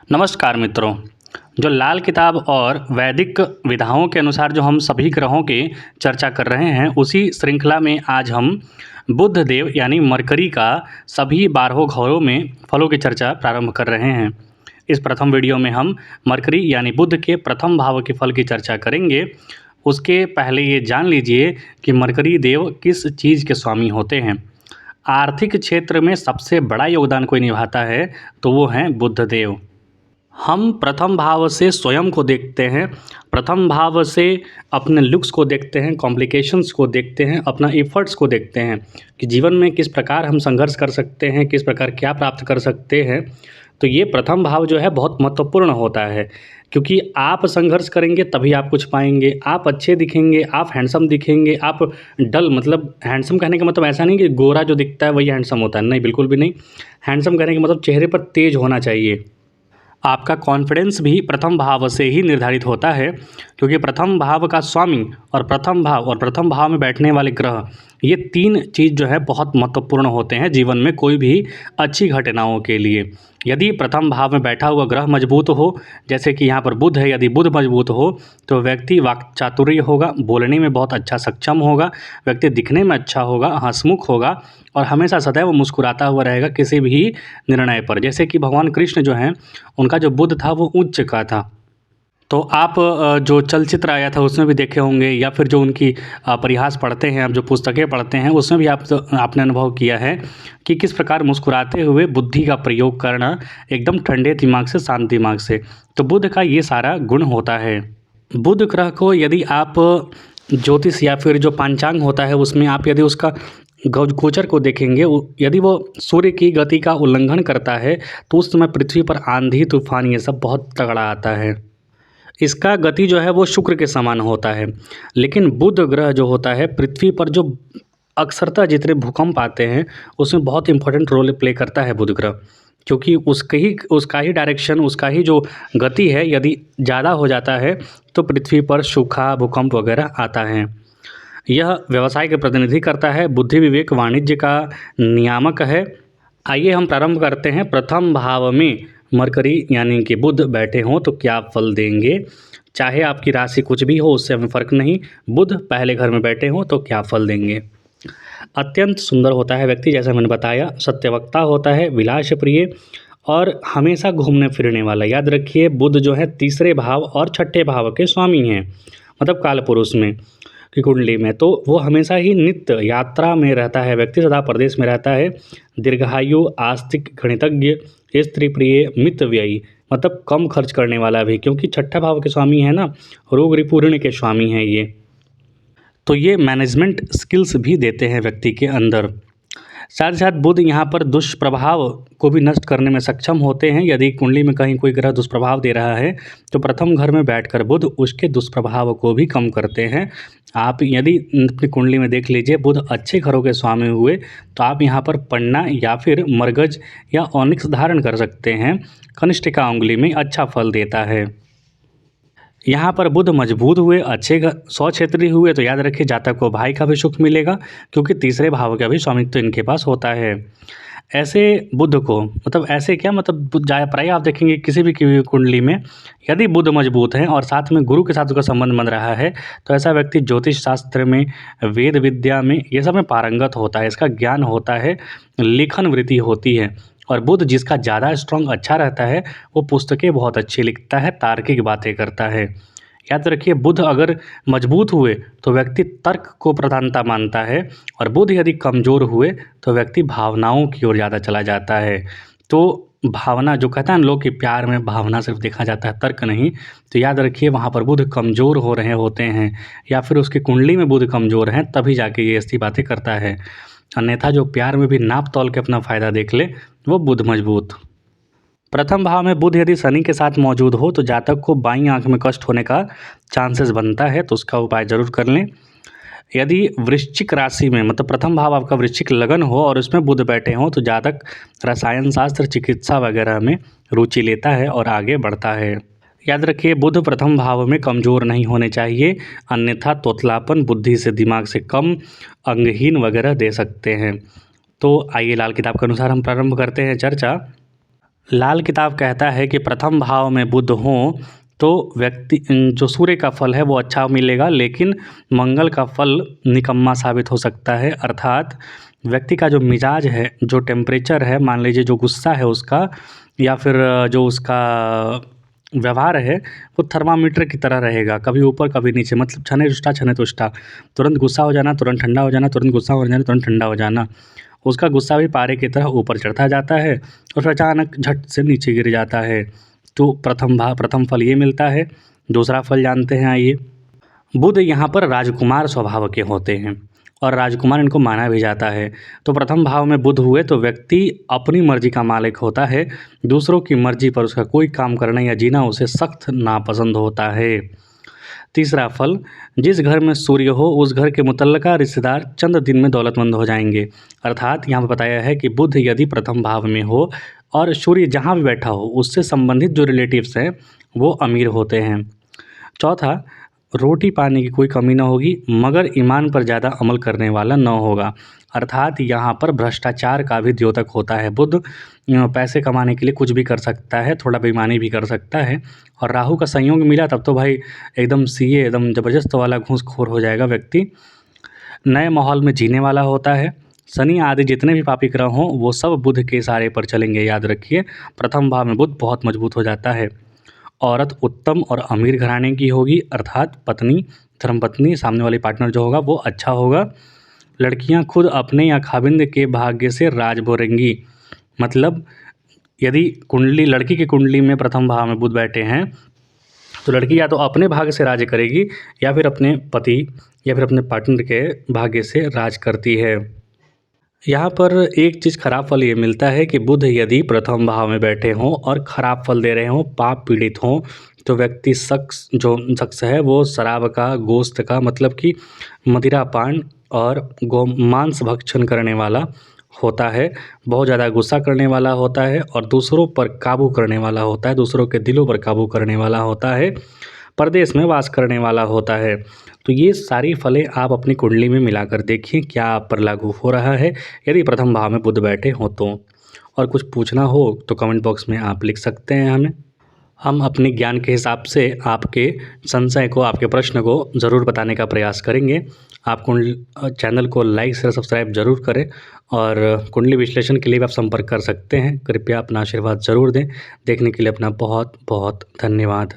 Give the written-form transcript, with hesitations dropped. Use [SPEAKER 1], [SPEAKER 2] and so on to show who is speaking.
[SPEAKER 1] नमस्कार मित्रों। जो लाल किताब और वैदिक विधाओं के अनुसार जो हम सभी ग्रहों की चर्चा कर रहे हैं, उसी श्रृंखला में आज हम बुध देव यानी मरकरी का सभी 12 घरों में फलों की चर्चा प्रारंभ कर रहे हैं। इस प्रथम वीडियो में हम मरकरी यानी बुध के प्रथम भाव के फल की चर्चा करेंगे। उसके पहले ये जान लीजिए कि मरकरी देव किस चीज़ के स्वामी होते हैं। आर्थिक क्षेत्र में सबसे बड़ा योगदान कोई निभाता है तो वो हैं बुध देव। हम प्रथम भाव से स्वयं को देखते हैं, प्रथम भाव से अपने लुक्स को देखते हैं, कॉम्प्लिकेशंस को देखते हैं, अपना एफर्ट्स को देखते हैं कि जीवन में किस प्रकार हम संघर्ष कर सकते हैं, किस प्रकार क्या प्राप्त कर सकते हैं। तो ये प्रथम भाव जो है बहुत महत्वपूर्ण होता है, क्योंकि आप संघर्ष करेंगे तभी आप कुछ पाएंगे। आप अच्छे दिखेंगे, आप हैंडसम दिखेंगे, आप डल मतलब हैंडसम कहने का मतलब ऐसा नहीं कि गोरा जो दिखता है वही हैंडसम होता है, नहीं, बिल्कुल भी नहीं। हैंडसम कहने का मतलब चेहरे पर तेज होना चाहिए। आपका कॉन्फिडेंस भी प्रथम भाव से ही निर्धारित होता है, क्योंकि प्रथम भाव का स्वामी और प्रथम भाव में बैठने वाले ग्रह, ये तीन चीज़ जो है बहुत महत्वपूर्ण होते हैं जीवन में कोई भी अच्छी घटनाओं के लिए। यदि प्रथम भाव में बैठा हुआ ग्रह मजबूत हो, जैसे कि यहाँ पर बुध है, यदि बुध मजबूत हो तो व्यक्ति वाक्चातुर्य होगा, बोलने में बहुत अच्छा सक्षम होगा, व्यक्ति दिखने में अच्छा होगा, हंसमुख होगा और हमेशा सदैव मुस्कुराता हुआ रहेगा किसी भी निर्णय पर। जैसे कि भगवान कृष्ण जो हैं, उनका जो बुध था वो उच्च का था। तो आप जो चलचित्र आया था उसमें भी देखे होंगे, या फिर जो उनकी परिहास पढ़ते हैं, आप जो पुस्तकें पढ़ते हैं उसमें भी आपने अनुभव किया है कि किस प्रकार मुस्कुराते हुए बुद्धि का प्रयोग करना, एकदम ठंडे दिमाग से, शांत दिमाग से। तो बुध का ये सारा गुण होता है। बुध ग्रह को यदि आप ज्योतिष या फिर जो पंचांग होता है उसमें आप यदि उसका गोचर को देखेंगे, यदि वो सूर्य की गति का उल्लंघन करता है तो उस समय पृथ्वी पर आंधी तूफान ये सब बहुत तगड़ा आता है। इसका गति जो है वो शुक्र के समान होता है। लेकिन बुध ग्रह जो होता है, पृथ्वी पर जो अक्सरतः जितने भूकंप आते हैं उसमें बहुत इंपॉर्टेंट रोल प्ले करता है बुध ग्रह, क्योंकि उसका ही डायरेक्शन, उसका ही जो गति है, यदि ज़्यादा हो जाता है तो पृथ्वी पर सूखा, भूकंप वगैरह आता है। यह व्यवसाय के प्रतिनिधि करता है, बुद्धि, विवेक, वाणिज्य का नियामक है। आइए हम प्रारंभ करते हैं। प्रथम भाव में मरकरी यानी कि बुध बैठे हों तो क्या फल देंगे। चाहे आपकी राशि कुछ भी हो, उससे हमें फ़र्क नहीं, बुध पहले घर में बैठे हों तो क्या फल देंगे। अत्यंत सुंदर होता है व्यक्ति, जैसा मैंने बताया, सत्यवक्ता होता है, विलास प्रिय और हमेशा घूमने फिरने वाला। याद रखिए, बुध जो है तीसरे भाव और छठे भाव के स्वामी हैं, मतलब कालपुरुष में की कुंडली में। तो वो हमेशा ही नित्य यात्रा में रहता है, व्यक्ति सदा प्रदेश में रहता है। दीर्घायु, आस्तिक, गणितज्ञ, स्त्री प्रिय, मितव्ययी, मतलब कम खर्च करने वाला भी, क्योंकि छठा भाव के स्वामी है ना, रोग रिपूर्ण के स्वामी हैं ये। तो ये मैनेजमेंट स्किल्स भी देते हैं व्यक्ति के अंदर। साथ ही साथ बुध यहाँ पर दुष्प्रभाव को भी नष्ट करने में सक्षम होते हैं। यदि कुंडली में कहीं कोई ग्रह दुष्प्रभाव दे रहा है तो प्रथम घर में बैठकर बुध उसके दुष्प्रभाव को भी कम करते हैं। आप यदि अपनी कुंडली में देख लीजिए, बुध अच्छे घरों के स्वामी हुए तो आप यहाँ पर पन्ना या फिर मरगज या ऑनिक्स धारण कर सकते हैं। कनिष्ठिका उंगली में अच्छा फल देता है। यहाँ पर बुध मजबूत हुए, अच्छे स्वक्षेत्री हुए तो याद रखिए जातक को भाई का भी सुख मिलेगा, क्योंकि तीसरे भाव का भी स्वामित्व इनके पास होता है। ऐसे बुध को, मतलब ऐसे क्या, मतलब प्राय आप देखेंगे किसी भी की कुंडली में यदि बुध मजबूत हैं और साथ में गुरु के साथ उसका संबंध बन रहा है तो ऐसा व्यक्ति ज्योतिष शास्त्र में, वेद विद्या में, ये सब में पारंगत होता है, इसका ज्ञान होता है, लेखन वृत्ति होती है। और बुध जिसका ज़्यादा स्ट्रॉन्ग अच्छा रहता है वो पुस्तकें बहुत अच्छी लिखता है, तार्किक बातें करता है। याद रखिए, बुध अगर मजबूत हुए तो व्यक्ति तर्क को प्रधानता मानता है, और बुध यदि कमज़ोर हुए तो व्यक्ति भावनाओं की ओर ज़्यादा चला जाता है। तो भावना जो कहता है ना लोग कि प्यार में भावना सिर्फ देखा जाता है, तर्क नहीं, तो याद रखिए वहाँ पर बुध कमज़ोर हो रहे होते हैं, या फिर उसकी कुंडली में बुध कमज़ोर हैं, तभी जाके ये ऐसी बातें करता है। अन्यथा जो प्यार में भी नाप तोल के अपना फ़ायदा देख ले वो बुध मजबूत। प्रथम भाव में बुध यदि शनि के साथ मौजूद हो तो जातक को बाईं आंख में कष्ट होने का चांसेस बनता है, तो उसका उपाय जरूर कर लें। यदि वृश्चिक राशि में, मतलब प्रथम भाव आपका वृश्चिक लगन हो और उसमें बुध बैठे हों तो जातक रसायन शास्त्र, चिकित्सा वगैरह में रुचि लेता है और आगे बढ़ता है। याद रखिए, बुध प्रथम भाव में कमज़ोर नहीं होने चाहिए, अन्यथा तोतलापन, बुद्धि से, दिमाग से कम, अंगहीन वगैरह दे सकते हैं। तो आइए लाल किताब के अनुसार हम प्रारंभ करते हैं चर्चा। लाल किताब कहता है कि प्रथम भाव में बुध हों तो व्यक्ति जो सूर्य का फल है वो अच्छा मिलेगा, लेकिन मंगल का फल निकम्मा साबित हो सकता है। अर्थात व्यक्ति का जो मिजाज है, जो टेम्परेचर है, मान लीजिए जो गुस्सा है उसका, या फिर जो उसका व्यवहार है, वो थर्मामीटर की तरह रहेगा, कभी ऊपर कभी नीचे, मतलब छने रुष्टा, तुरंत गुस्सा हो जाना, तुरंत ठंडा हो जाना, तुरंत गुस्सा हो जाना, तुरंत ठंडा हो जाना। उसका गुस्सा भी पारे की तरह ऊपर चढ़ता जाता है और फिर अचानक झट से नीचे गिर जाता है। तो प्रथम फल ये मिलता है। दूसरा फल जानते हैं, आइए। बुध यहाँ पर राजकुमार स्वभाव के होते हैं और राजकुमार इनको माना भी जाता है। तो प्रथम भाव में बुध हुए तो व्यक्ति अपनी मर्जी का मालिक होता है, दूसरों की मर्जी पर उसका कोई काम करना या जीना उसे सख्त नापसंद होता है। तीसरा फल, जिस घर में सूर्य हो उस घर के मुतल्लका रिश्तेदार चंद दिन में दौलतमंद हो जाएंगे। अर्थात यहाँ पर बताया है कि बुध यदि प्रथम भाव में हो और सूर्य जहाँ भी बैठा हो उससे संबंधित जो रिलेटिव्स हैं वो अमीर होते हैं। चौथा, रोटी पानी की कोई कमी ना होगी मगर ईमान पर ज़्यादा अमल करने वाला न होगा। अर्थात यहाँ पर भ्रष्टाचार का भी द्योतक होता है। बुध पैसे कमाने के लिए कुछ भी कर सकता है, थोड़ा बेईमानी भी कर सकता है। और राहु का संयोग मिला तब तो भाई एकदम सीए, एकदम ज़बरदस्त वाला घूसखोर हो जाएगा व्यक्ति। नए माहौल में जीने वाला होता है। शनि आदि जितने भी पापी ग्रह हों वो सब बुध के इशारे पर चलेंगे, याद रखिए। प्रथम भाव में बुध बहुत मजबूत हो जाता है। औरत उत्तम और अमीर घराने की होगी, अर्थात पत्नी, धर्मपत्नी, सामने वाली पार्टनर जो होगा वो अच्छा होगा। लड़कियां खुद अपने या खाविंद के भाग्य से राज भरेंगी। मतलब यदि लड़की की कुंडली में प्रथम भाव में बुध बैठे हैं तो लड़की या तो अपने भाग्य से राज करेगी या फिर अपने पति या फिर अपने पार्टनर के भाग्य से राज करती है। यहाँ पर एक चीज़ खराब फल ये मिलता है कि बुध यदि प्रथम भाव में बैठे हों और ख़राब फल दे रहे हों, पाप पीड़ित हों, तो व्यक्ति शख्स है वो शराब का, गोश्त का, मतलब कि मदिरा पान और मांस भक्षण करने वाला होता है। बहुत ज़्यादा गुस्सा करने वाला होता है और दूसरों पर काबू करने वाला होता है, दूसरों के दिलों पर काबू करने वाला होता है, परदेश में वास करने वाला होता है। तो ये सारी फलें आप अपनी कुंडली में मिलाकर देखिए क्या आप पर लागू हो रहा है, यदि प्रथम भाव में बुध बैठे हों तो। और कुछ पूछना हो तो कमेंट बॉक्स में आप लिख सकते हैं हमें। हम अपने ज्ञान के हिसाब से आपके संशय को, आपके प्रश्न को ज़रूर बताने का प्रयास करेंगे। आप चैनल को लाइक शेयर सब्सक्राइब ज़रूर करें और कुंडली विश्लेषण के लिए भी आप संपर्क कर सकते हैं। कृपया अपना आशीर्वाद ज़रूर दें। देखने के लिए अपना बहुत बहुत धन्यवाद।